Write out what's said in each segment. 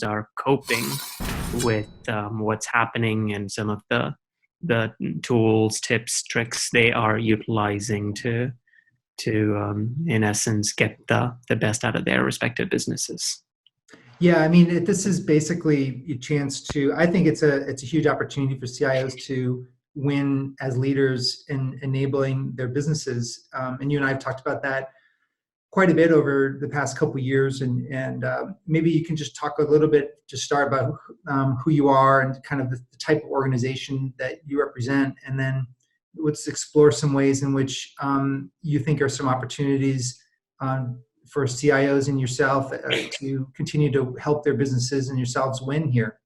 CIOs are coping with what's happening and some of the tools, tips, tricks they are utilizing to in essence get the best out of their respective businesses. Yeah, I mean, this is basically a chance to. I think it's a huge opportunity for CIOs to win as leaders in enabling their businesses. And you and I have talked about that quite a bit over the past couple of years. And maybe you can just talk a little bit to start about who you are and kind of the type of organization that you represent, and then let's explore some ways in which you think are some opportunities for CIOs and yourself to continue to help their businesses and yourselves win here.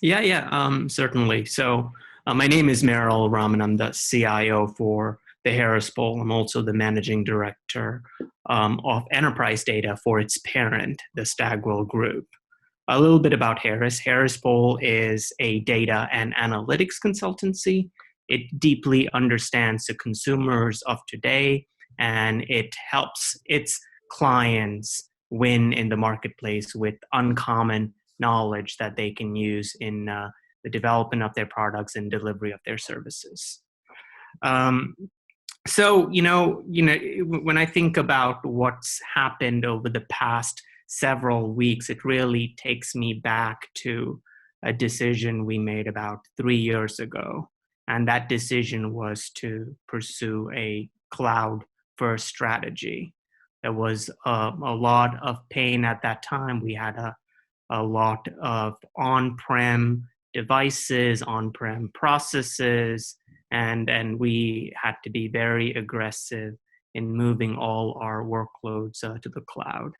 Yeah, certainly. So my name is Merrill Raman. I'm the CIO for the Harris Poll. I'm also the managing director of enterprise data for its parent, the Stagwell Group. A little bit about Harris. Harris Poll is a data and analytics consultancy. It deeply understands the consumers of today, and it helps its clients win in the marketplace with uncommon knowledge that they can use in the development of their products and delivery of their services. So, when I think about what's happened over the past several weeks, it really takes me back to a decision we made about 3 years ago. And that decision was to pursue a cloud-first strategy. There was a lot of pain at that time. We had a lot of on-prem devices, on-prem processes, and we had to be very aggressive in moving all our workloads to the cloud.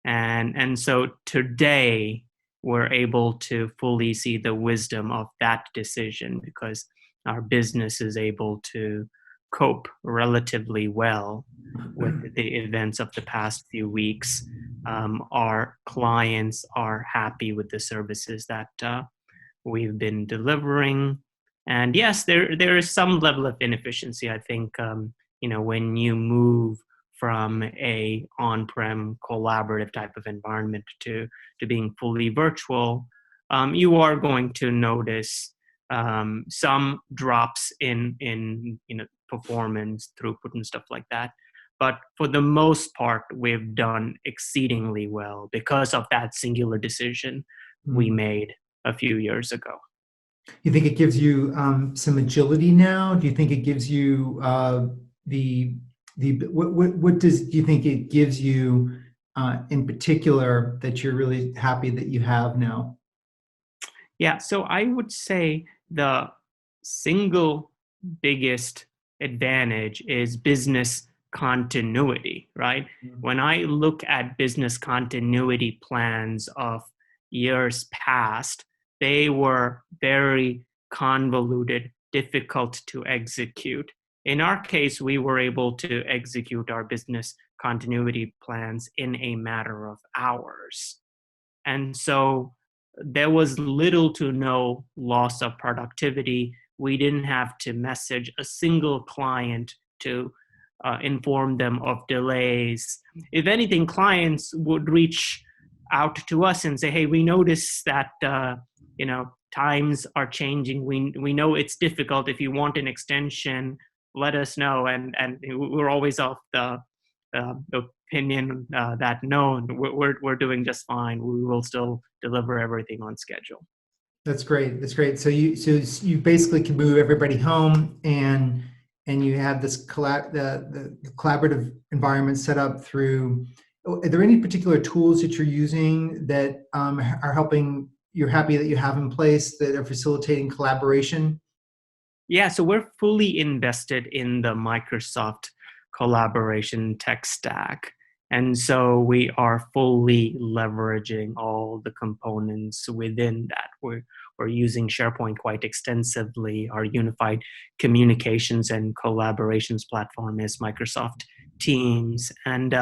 And so today, we're able to fully see the wisdom of that decision because our business is able to cope relatively well with the events of the past few weeks. Our clients are happy with the services that we've been delivering. And yes, there is some level of inefficiency. I think, when you move from a on-prem collaborative type of environment to being fully virtual, you are going to notice some drops in performance, throughput, and stuff like that. But for the most part, we've done exceedingly well because of that singular decision we made a few years ago. You think it gives you some agility now? Do you think it gives you what do you think it gives you in particular that you're really happy that you have now? Yeah, so I would say the single biggest advantage is business continuity, right? Mm-hmm. When I look at business continuity plans of years past, they were very convoluted, difficult to execute. In our case, we were able to execute our business continuity plans in a matter of hours. And so there was little to no loss of productivity. We didn't have to message a single client to inform them of delays. If anything, clients would reach out to us and say, hey, we noticed that times are changing. We know it's difficult. If you want an extension, let us know. And we're always of the opinion that no, we're doing just fine. We will still deliver everything on schedule. That's great. That's great. So you basically can move everybody home, and you have this the collaborative environment set up through. Are there any particular tools that you're using that are helping? You're happy that you have in place that are facilitating collaboration? Yeah, so we're fully invested in the Microsoft collaboration tech stack. And so we are fully leveraging all the components within that. We're using SharePoint quite extensively. Our unified communications and collaborations platform is Microsoft Teams. And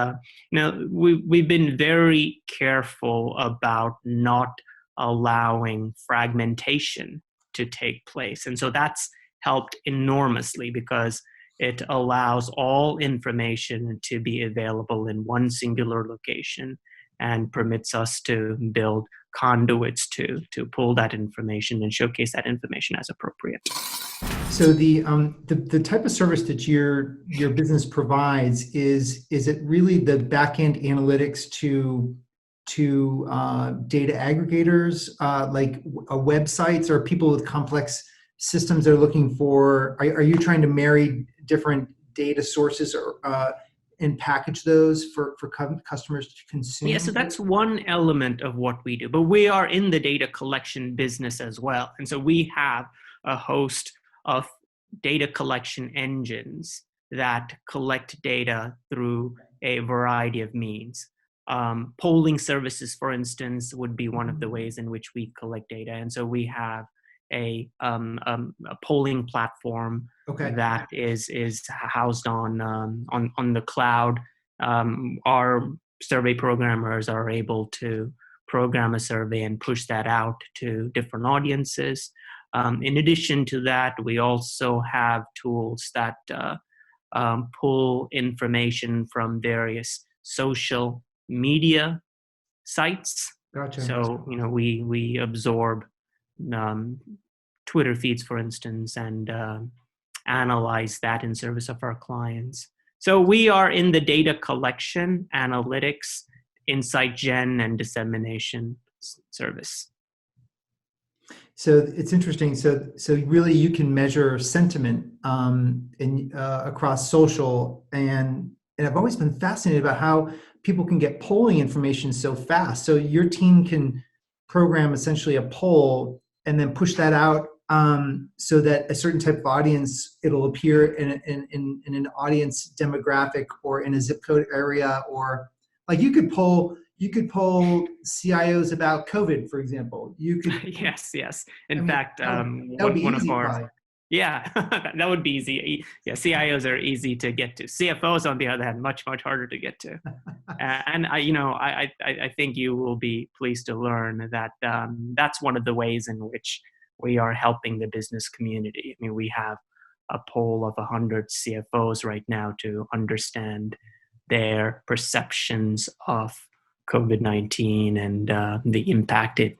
we've been very careful about not allowing fragmentation to take place. And so that's helped enormously because it allows all information to be available in one singular location and permits us to build conduits to pull that information and showcase that information as appropriate. So the type of service that your business provides is it really the back-end analytics to data aggregators, like websites, or people with complex systems they're looking for? Are you trying to marry different data sources or and package those for customers to consume? Yeah, so that's one element of what we do, but we are in the data collection business as well. And so we have a host of data collection engines that collect data through a variety of means. Polling services, for instance, would be one of the ways in which we collect data. And so we have a polling platform that is housed on the cloud. Our survey programmers are able to program a survey and push that out to different audiences. In addition to that, we also have tools that pull information from various social media sites. Gotcha. So, we absorb Twitter feeds, for instance, and analyze that in service of our clients. So we are in the data collection, analytics, insight gen, and dissemination service. So it's interesting. So really, you can measure sentiment across social, and I've always been fascinated about how people can get polling information so fast. So your team can program essentially a poll and then push that out so that a certain type of audience, it'll appear in an audience demographic or in a zip code area, or like you could poll CIOs about COVID, for example. You could yes. In fact, that would be one easy, of our probably. Yeah, that would be easy. Yeah, CIOs are easy to get to. CFOs, on the other hand, much harder to get to. And I think you will be pleased to learn that that's one of the ways in which we are helping the business community. I mean, we have a poll of 100 CFOs right now to understand their perceptions of COVID-19 and the impact it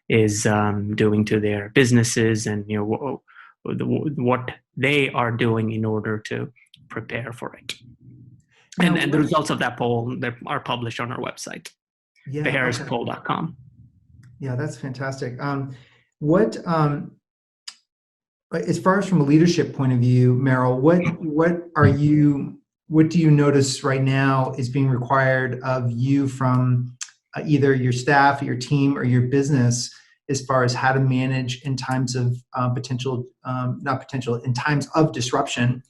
is doing to their businesses, and what they are doing in order to prepare for it. And the results of that poll that are published on our website, theharrispoll.com. Yeah, that's fantastic. As far as from a leadership point of view, Merrill, what do you notice right now is being required of you from either your staff, your team, or your business, as far as how to manage in times of in times of disruption?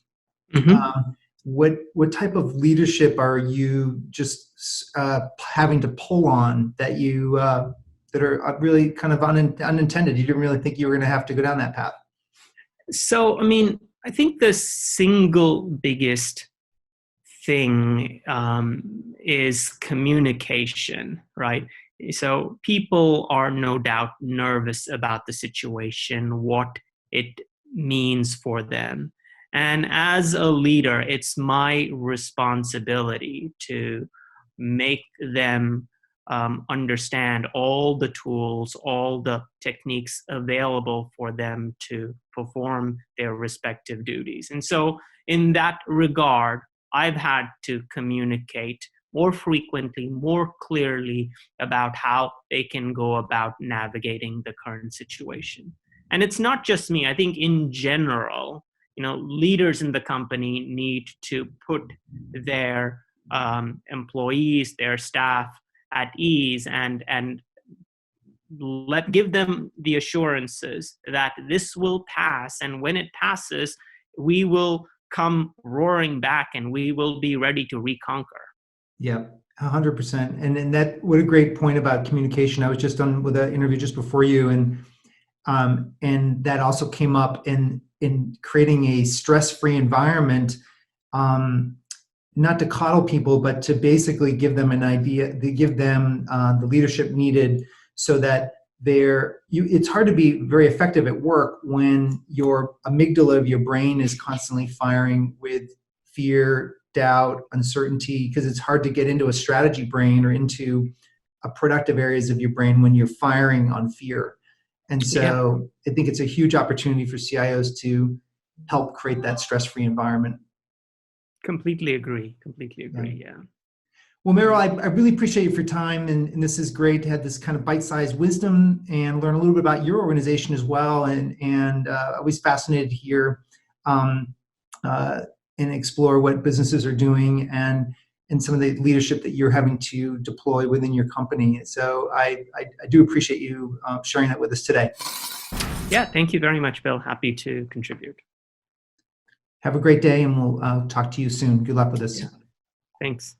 Mm-hmm. What type of leadership are you just having to pull on that you that are really kind of unintended? You didn't really think you were going to have to go down that path. So, I mean, I think the single biggest thing is communication, right? So people are no doubt nervous about the situation, what it means for them. And as a leader, it's my responsibility to make them understand all the tools, all the techniques available for them to perform their respective duties. And so in that regard, I've had to communicate more frequently, more clearly about how they can go about navigating the current situation. And it's not just me. I think in general, leaders in the company need to put their employees, their staff at ease and give them the assurances that this will pass. And when it passes, we will come roaring back and we will be ready to reconquer. Yeah, 100%. And that, what a great point about communication. I was just on with an interview just before you, and that also came up in creating a stress-free environment, not to coddle people, but to basically give them an idea, to give them the leadership needed so that it's hard to be very effective at work when your amygdala of your brain is constantly firing with fear, doubt, uncertainty, because it's hard to get into a strategy brain or into productive areas of your brain when you're firing on fear. And so I think it's a huge opportunity for CIOs to help create that stress-free environment. Completely agree. Yeah. Well, Merrill, I really appreciate you for your time, and this is great to have this kind of bite-sized wisdom and learn a little bit about your organization as well. And always fascinated to hear and explore what businesses are doing and some of the leadership that you're having to deploy within your company. So I do appreciate you sharing that with us today. Yeah, thank you very much, Bill. Happy to contribute. Have a great day, and we'll talk to you soon. Good luck with this. Yeah. Thanks.